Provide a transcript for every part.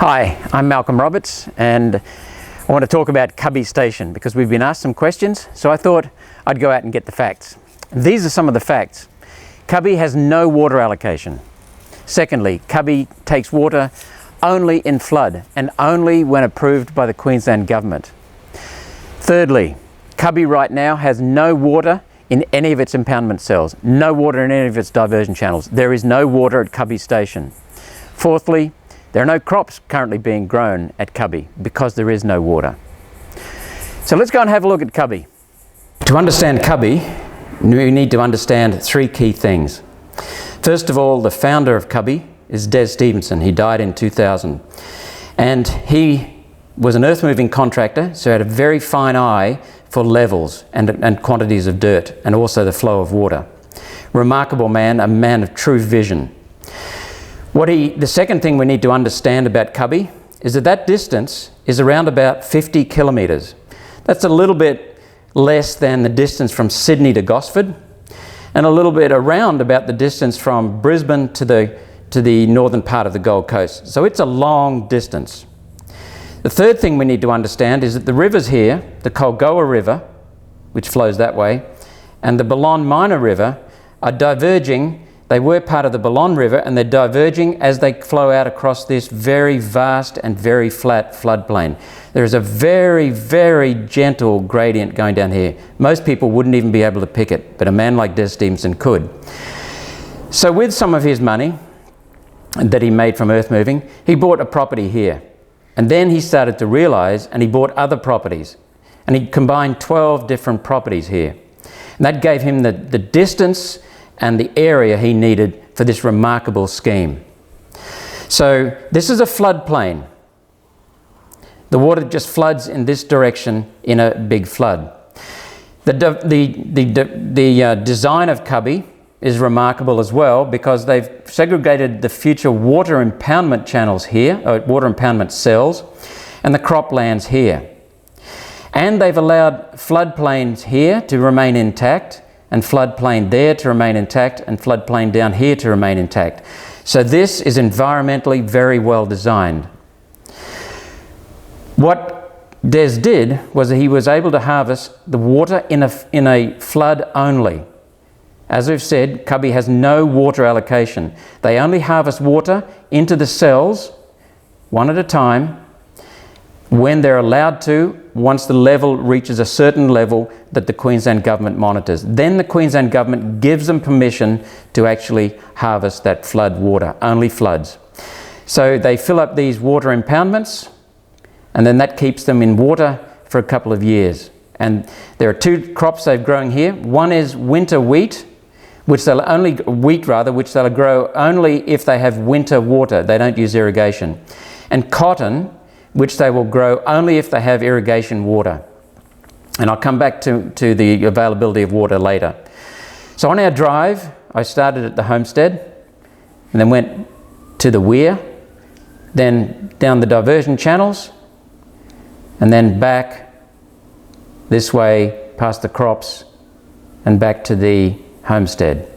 Hi, I'm Malcolm Roberts and I want to talk about Cubbie Station because we've been asked some questions, so I thought I'd go out and get the facts. These are some of the facts. Cubby has no water allocation. Secondly, Cubby takes water only in flood and only when approved by the Queensland Government. Thirdly, Cubby right now has no water in any of its impoundment cells, no water in any of its diversion channels. There is no water at Cubbie Station. Fourthly, there are no crops currently being grown at Cubby because there is no water. So let's go and have a look at Cubby. To understand Cubby, we need to understand three key things. First of all, the founder of Cubby is Des Stevenson. He died in 2000. And he was an earth-moving contractor, so he had a very fine eye for levels and quantities of dirt, and also the flow of water. Remarkable man, a man of true vision. The second thing we need to understand about Cubby is that distance is around about 50 kilometres. That's a little bit less than the distance from Sydney to Gosford, and a little bit around about the distance from Brisbane to the northern part of the Gold Coast. So it's a long distance. The third thing we need to understand is that the rivers here, the Culgoa River, which flows that way, and the Balonne Minor River are diverging. They were part of the Balonne River and they're diverging as they flow out across this very vast and very flat floodplain. There is a very, very gentle gradient going down here. Most people wouldn't even be able to pick it, but a man like Des Stevenson could. So with some of his money that he made from earth moving, he bought a property here. And then he started to realise, and he bought other properties. And he combined 12 different properties here. And that gave him the distance and the area he needed for this remarkable scheme. So this is a floodplain. The water just floods in this direction in a big flood. The design of Cubby is remarkable as well because they've segregated the future water impoundment channels here, water impoundment cells, and the croplands here. And they've allowed floodplains here to remain intact, and floodplain there to remain intact, and floodplain down here to remain intact. So this is environmentally very well designed. What Des did was that he was able to harvest the water in a flood only. As we've said, Cubby has no water allocation. They only harvest water into the cells, one at a time, when they're allowed to, once the level reaches a certain level that the Queensland Government monitors. Then the Queensland Government gives them permission to actually harvest that flood water, only floods. So they fill up these water impoundments, and then that keeps them in water for a couple of years. And there are two crops they've grown here. One is winter wheat, which they'll grow only if they have winter water. They don't use irrigation. And cotton, which they will grow only if they have irrigation water. And I'll come back to the availability of water later. So on our drive, I started at the homestead and then went to the Weir, then down the diversion channels, and then back this way past the crops and back to the homestead.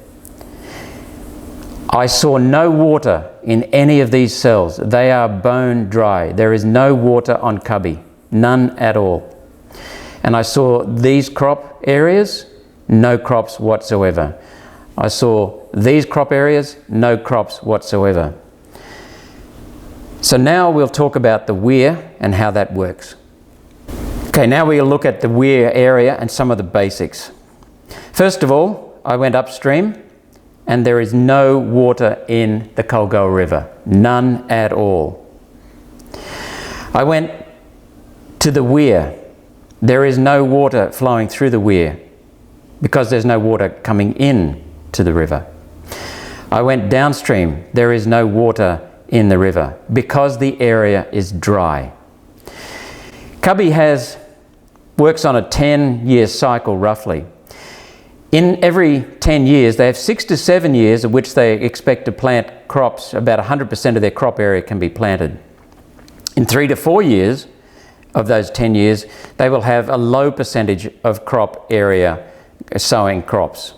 I saw no water in any of these cells. They are bone dry. There is no water on Cubby, none at all. And I saw these crop areas, no crops whatsoever. I saw these crop areas, no crops whatsoever. So now we'll talk about the Weir and how that works. Okay, now we'll look at the Weir area and some of the basics. First of all, I went upstream and there is no water in the Culgoa River, none at all. I went to the Weir. There is no water flowing through the Weir because there's no water coming in to the river. I went downstream. There is no water in the river because the area is dry. Cubby works on a 10-year cycle roughly. In every 10 years, they have 6 to 7 years of which they expect to plant crops. About 100% of their crop area can be planted. In 3 to 4 years of those 10 years, they will have a low percentage of crop area sowing crops.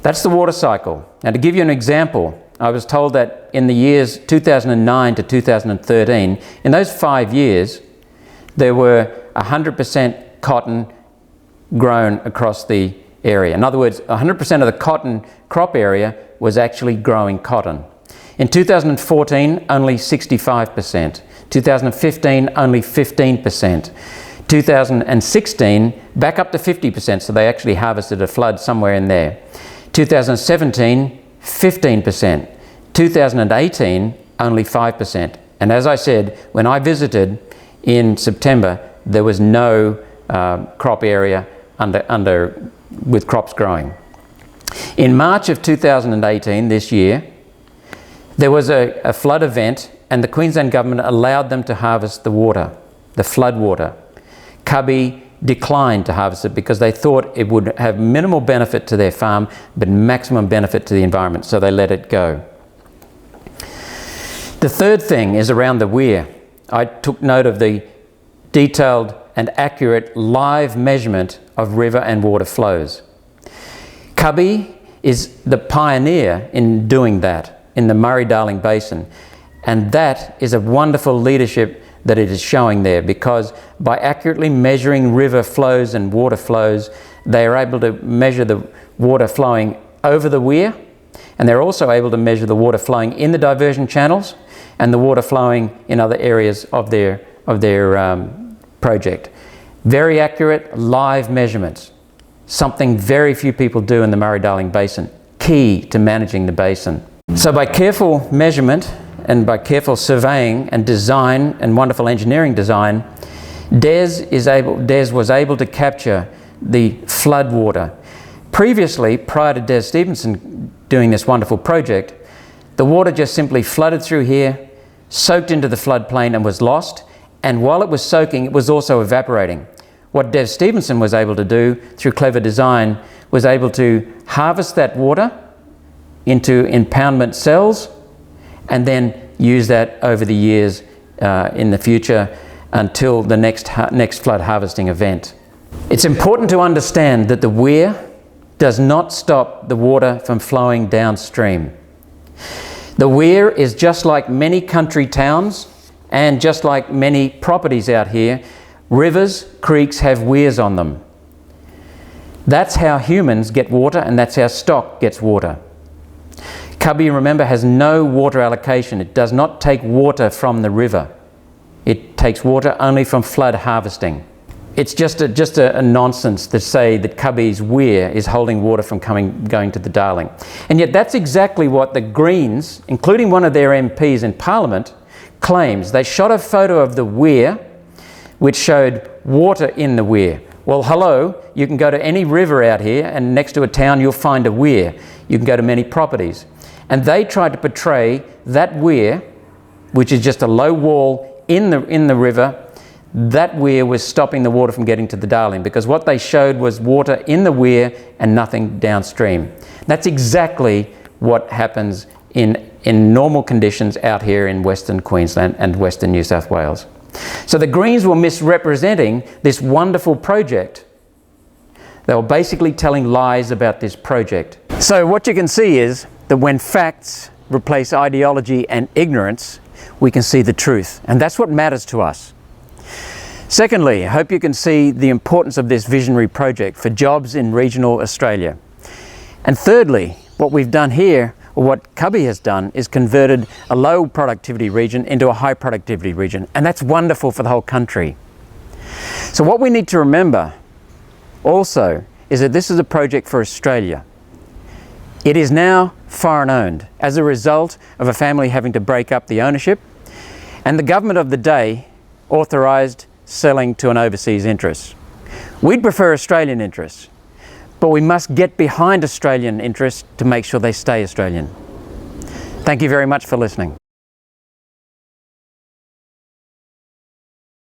That's the water cycle. Now to give you an example, I was told that in the years 2009 to 2013, in those 5 years, there were 100% cotton grown across the area. In other words, 100% of the cotton crop area was actually growing cotton. In 2014, only 65%. 2015, only 15%. 2016, back up to 50%, so they actually harvested a flood somewhere in there. 2017, 15%. 2018, only 5%. And as I said, when I visited in September, there was no crop area with crops growing. In March of 2018, this year, there was a flood event, and the Queensland government allowed them to harvest the water, the flood water. Cubby declined to harvest it because they thought it would have minimal benefit to their farm, but maximum benefit to the environment, so they let it go. The third thing is around the Weir. I took note of the detailed and accurate live measurement of river and water flows. Cubby is the pioneer in doing that in the Murray-Darling Basin, and that is a wonderful leadership that it is showing there, because by accurately measuring river flows and water flows, they are able to measure the water flowing over the Weir, and they're also able to measure the water flowing in the diversion channels and the water flowing in other areas of their project. Very accurate live measurements, something very few people do in the Murray-Darling Basin, key to managing the basin. So by careful measurement and by careful surveying and design and wonderful engineering design, Des was able to capture the flood water. Previously, prior to Des Stevenson doing this wonderful project, the water just simply flooded through here, soaked into the floodplain and was lost. And while it was soaking, it was also evaporating. What Des Stevenson was able to do through clever design was able to harvest that water into impoundment cells and then use that over the years in the future until the next flood harvesting event. It's important to understand that the Weir does not stop the water from flowing downstream. The Weir is just like many country towns and just like many properties out here. Rivers, creeks have weirs on them. That's how humans get water, and that's how stock gets water. Cubby, remember, has no water allocation. It does not take water from the river. It takes water only from flood harvesting. It's just a nonsense to say that Cubby's Weir is holding water from going to the Darling. And yet that's exactly what the Greens, including one of their MPs in Parliament, claims. They shot a photo of the Weir which showed water in the Weir. Well, hello, you can go to any river out here and next to a town you'll find a Weir. You can go to many properties. And they tried to portray that Weir, which is just a low wall in the river, that Weir was stopping the water from getting to the Darling, because what they showed was water in the Weir and nothing downstream. That's exactly what happens in normal conditions out here in Western Queensland and Western New South Wales. So the Greens were misrepresenting this wonderful project. They were basically telling lies about this project. So what you can see is that when facts replace ideology and ignorance, we can see the truth. And that's what matters to us. Secondly, I hope you can see the importance of this visionary project for jobs in regional Australia. And thirdly, what we've done here, or what Cubby has done, is converted a low productivity region into a high productivity region. And that's wonderful for the whole country. So what we need to remember also is that this is a project for Australia. It is now foreign owned as a result of a family having to break up the ownership, and the government of the day authorised selling to an overseas interest. We'd prefer Australian interests, but we must get behind Australian interests to make sure they stay Australian. Thank you very much for listening.